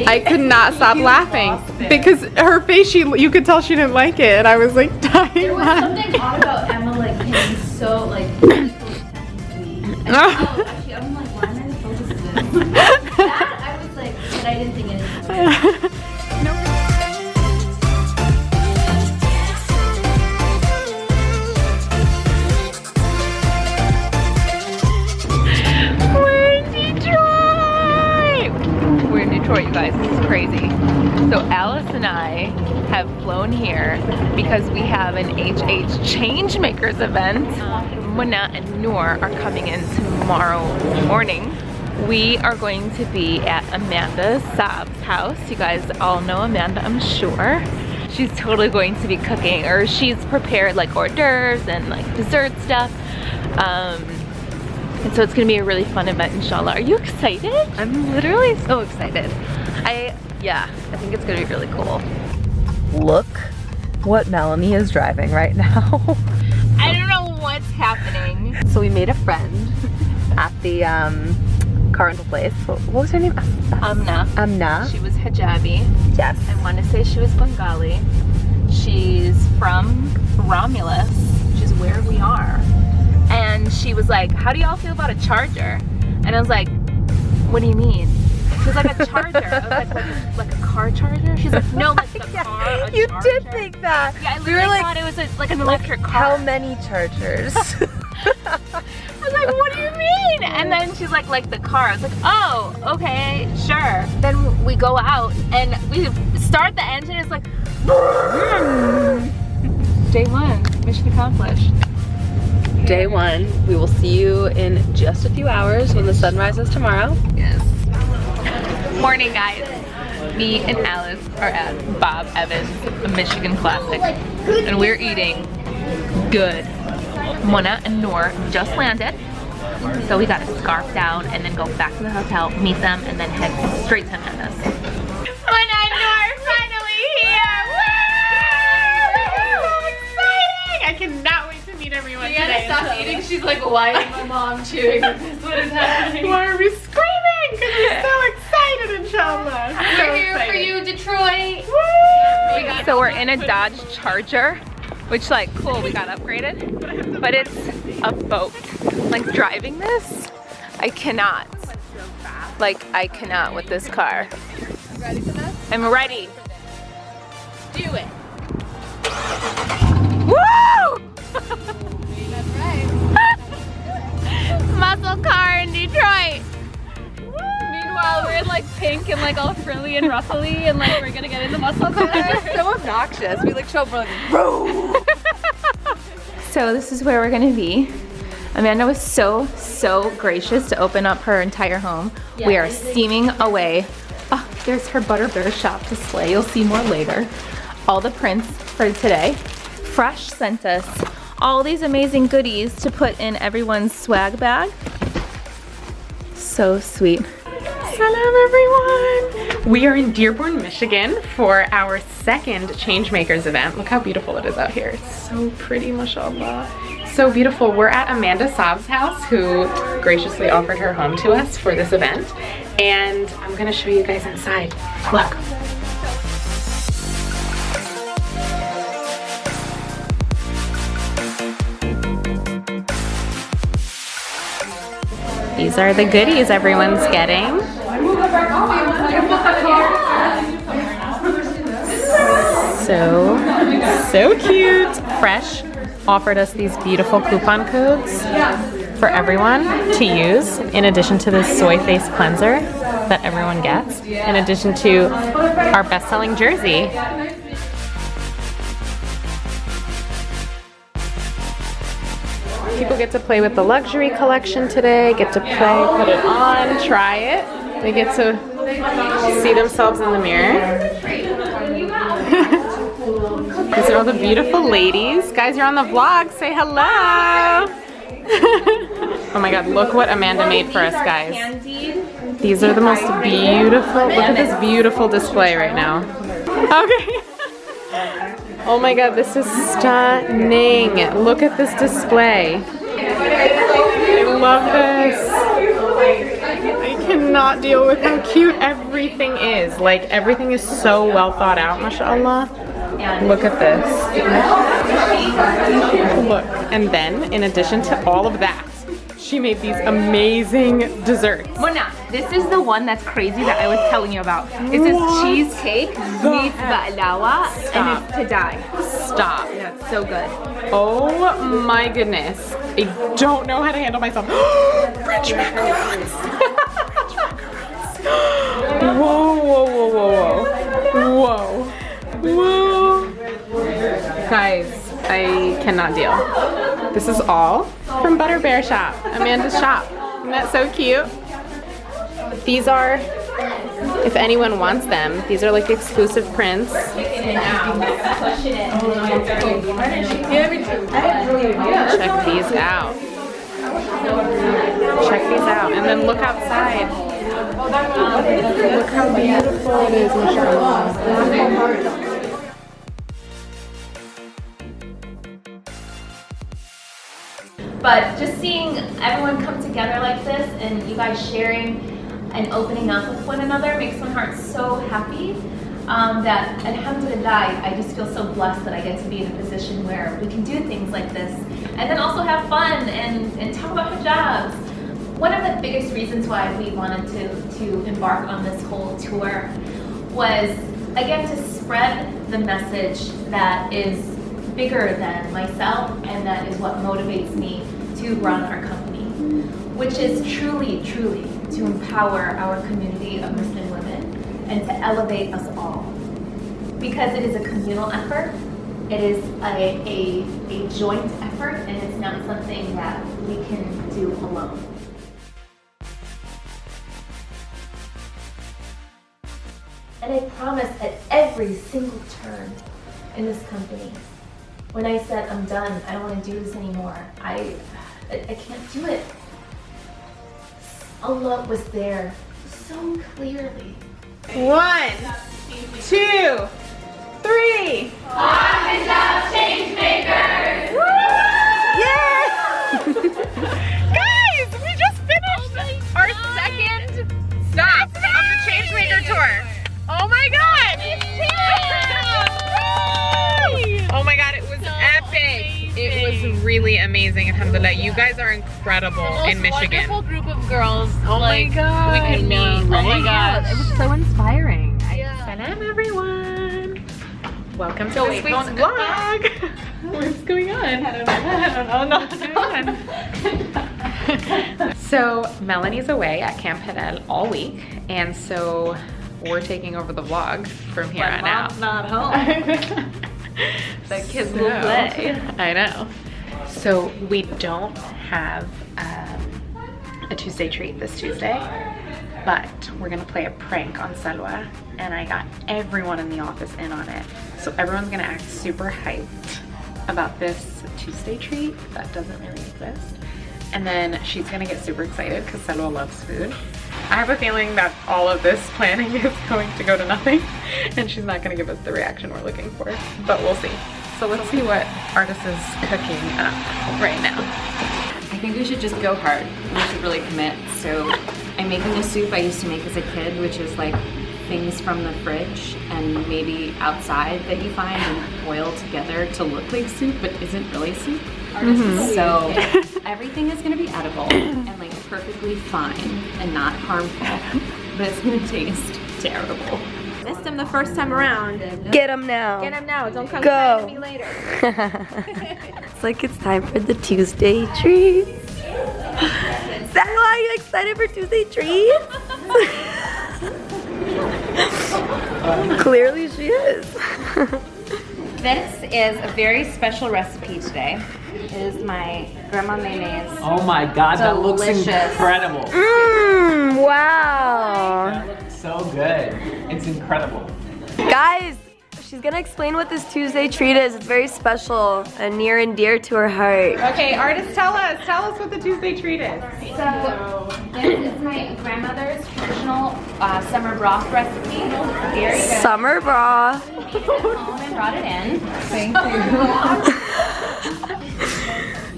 I could not stop laughing because her face, you could tell she didn't like it, and I was like dying. There was something odd about Emma, like being so like sweet. Oh, actually, I'm like, why am I supposed to do this? That I was like, but I didn't think anything of it. We're in Detroit, you guys. This is crazy. So Alice and I have flown here because we have an HH Changemakers event. Amanda and Noor are coming in tomorrow morning. We are going to be at Amanda Saab's house. You guys all know Amanda, I'm sure. She's totally going to be cooking, or she's prepared like hors d'oeuvres and like dessert stuff. And so it's gonna be a really fun event, inshallah. Are you excited? I'm literally so excited. I think it's gonna be really cool. Look what Melanie is driving right now. I don't know what's happening. So we made a friend at the car rental place. What was her name? Amna. Amna. She was hijabi. Yes. I want to say she was Bengali. She's from Romulus, which is where we are. And she was like, how do y'all feel about a charger? And I was like, what do you mean? She was like, a charger. I was like a car charger? She's like, no, like the car, you charger. Did think that. Yeah, I literally thought it was like an electric car. How many chargers? I was like, what do you mean? And then she's like the car. I was like, oh, okay, sure. Then we go out and we start the engine. It's like, day one, mission accomplished. Day one. We will see you in just a few hours when the sun rises tomorrow. Yes. Morning, guys. Me and Alice are at Bob Evans, a Michigan classic, and we're eating good. Mona and Noor just landed, so we got to scarf down and then go back to the hotel, meet them, and then head straight to Amanda's. Mona and Noor are finally here! Woo! So exciting! I cannot wait to meet everyone today. Stop eating. She's like, why is my mom chewing? What is happening? Why are we screaming? Because we're so excited, inshallah. We're here for you, Detroit. Woo! So we're in a Dodge Charger, which like cool, we got upgraded, but it's a boat. Like driving this, I cannot. Like I cannot with this car. You ready for this? I'm ready. Do it. Woo! That's right. Muscle car in Detroit. Meanwhile, we're in like pink and like all frilly and ruffly and like we're gonna get in the muscle car. So obnoxious. We like show up, we're like, bro. So this is where we're gonna be. Amanda was so gracious to open up her entire home. Yeah, we are steaming away. Oh, there's her Butterbear shop display. You'll see more later. All the prints for today. Fresh sent us all these amazing goodies to put in everyone's swag bag. So sweet. Salam, everyone! We are in Dearborn, Michigan for our second Changemakers event. Look how beautiful it is out here. It's so pretty, mashallah. So beautiful. We're at Amanda Saab's house, who graciously offered her home to us for this event. And I'm gonna show you guys inside. Look. These are the goodies everyone's getting. So cute. Fresh offered us these beautiful coupon codes for everyone to use, in addition to this soy face cleanser that everyone gets, in addition to our best-selling jersey. People get to play with the luxury collection today, get to play, put it on, try it. They get to see themselves in the mirror. These are all the beautiful ladies. Guys, you're on the vlog. Say hello. Oh my God, look what Amanda made for us, guys. These are the most beautiful, look at this beautiful display right now. Okay. Oh my God, this is stunning. Look at this display. I love this. I cannot cannot deal with how cute everything is. Like, everything is so well thought out, mashallah. Look at this. Look. And then, in addition to all of that, she made these amazing desserts. Mona, this is the one that's crazy that I was telling you about. It's this cheesecake meets ba'lawa and it's to die. Stop. Yeah, it's so good. Oh my goodness. I don't know how to handle myself. French macarons. Whoa, whoa, whoa, whoa, whoa. Whoa. Guys, I cannot deal. This is all from Butter Bear Shop, Amanda's shop. Isn't that so cute? These are, if anyone wants them, these are like exclusive prints. Check these out. Check these out. And then look outside. Look how beautiful it is, mashallah. But just seeing everyone come together like this and you guys sharing and opening up with one another makes my heart so happy that, alhamdulillah, I just feel so blessed that I get to be in a position where we can do things like this and then also have fun and talk about hijabs. One of the biggest reasons why we wanted to embark on this whole tour was, again, to spread the message that is bigger than myself, and that is what motivates me to run our company, which is truly, truly to empower our community of Muslim women and to elevate us all. Because it is a communal effort, it is a joint effort, and it's not something that we can do alone. And I promise at every single turn in this company, when I said, I'm done, I don't want to do this anymore, I can't do it, Allah was there so clearly. 1, 2, 3. Haute Hijab changemakers! Yeah! Guys, we just finished our second stop of the Changemaker tour. Oh my god! Oh my god, it was epic. It was really amazing, alhamdulillah. You guys are incredible in Michigan. Wonderful group of girls. Oh my god. We could meet. Oh my god. It was so inspiring. Salam everyone. Welcome to this week's vlog. What's going on? I don't know what's going on. So Melanie's away at Camp Hadel all week, and so we're taking over the vlog from here on out. Not home. The kids will play. I know. So we don't have a Tuesday treat this Tuesday, but we're gonna play a prank on Salwa, and I got everyone in the office in on it. So everyone's gonna act super hyped about this Tuesday treat that doesn't really exist. And then she's gonna get super excited because Salwa loves food. I have a feeling that all of this planning is going to go to nothing, and she's not gonna give us the reaction we're looking for, but we'll see. So let's see what Artis is cooking up right now. I think we should just go hard. We should really commit. So I'm making a soup I used to make as a kid, which is like things from the fridge and maybe outside that you find and boil together to look like soup but isn't really soup. So everything is gonna be edible and like perfectly fine and not harmful, but it's gonna taste terrible. Missed him the first time around. Get him now. Get him now, don't come Go. to me later. It's like it's time for the Tuesday treats. Salwa, are you excited for Tuesday treats? Clearly she is. This is a very special recipe today. It is my grandma mayonnaise. Oh my god, that looks Delicious. incredible. Wow. That looks so good. It's incredible. Guys, she's gonna explain what this Tuesday treat is. It's very special and near and dear to her heart. Okay, Artis, tell us what the Tuesday treat is. So this is my grandmother's traditional summer broth recipe. Very good. Summer broth. I made it at home and brought it in.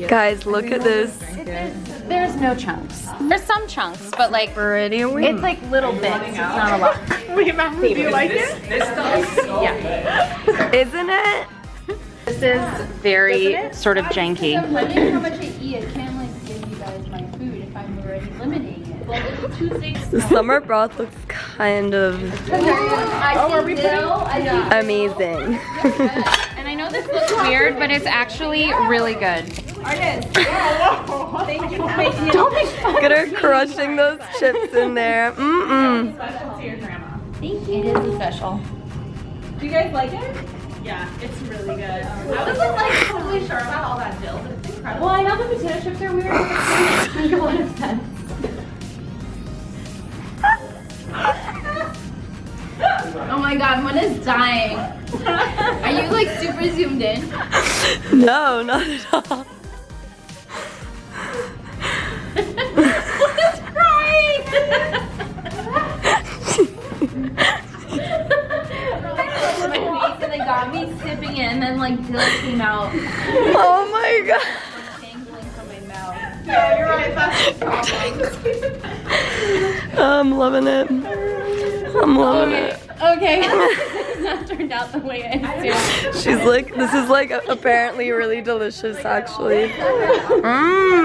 Guys, look at this. there's no chunks. There's some chunks, but like Pretty weird. it's like little bits. It's not a lot. Wait, Matt, do you like it? This stuff is so good. Isn't it? This is very sort of janky. I'm limiting how much I eat. I can't like give you guys my food if I'm already limiting it. Well, it's Tuesday. The summer broth looks kind of Are we amazing. And I know this looks weird, but it's actually really good. Thank you for making it. Look at her crushing those chips in there. Mm-mm. Thank you. It is a special. Do you guys like it? Yeah, it's really good. I wasn't like totally sure about all that dill, but it's incredible. Well, I know the potato chips are weird, but it makes a lot of sense. Oh my god, one is dying. Are you like super zoomed in? No, not at all. One's crying! And they got me sipping it, and then like dill came out, Oh my god. dangling from my mouth. Yeah, you're right. That's I'm loving it. I'm loving it. Okay, it's not turned out the way I assumed. She's like, this is like apparently really delicious actually. Mmm.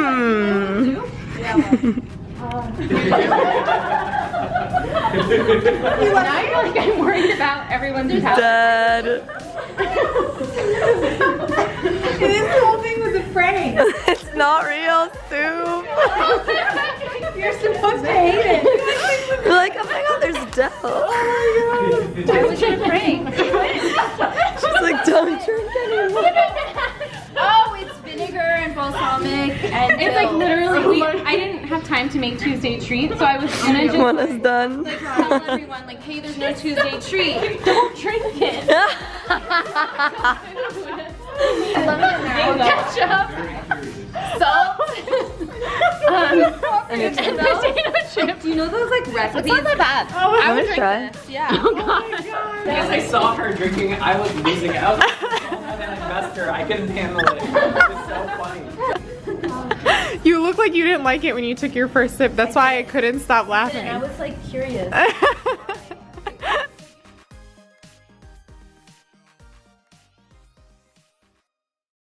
Now you're like, I'm worried about everyone's house. Dad. This whole thing was a prank. It's not real soup. You're supposed to hate it. You're like, oh my god, there's death. Why was it a prank? She's like, don't drink anymore. Oh, it's vinegar and balsamic and It's like dill. literally, I didn't have time to make Tuesday treats, so I was gonna just One is done. like tell everyone like, hey, there's no Tuesday treat. Don't drink it. Ketchup, salt, and potato chips. Do you know those like recipes? It's not that bad. Oh, I would drink try. this. Yeah. Oh god. As I saw her drinking it, I was losing it. I was like, I'm an investor. I couldn't handle it. It was so funny. You look like you didn't like it when you took your first sip. That's why I couldn't stop laughing. I was like curious.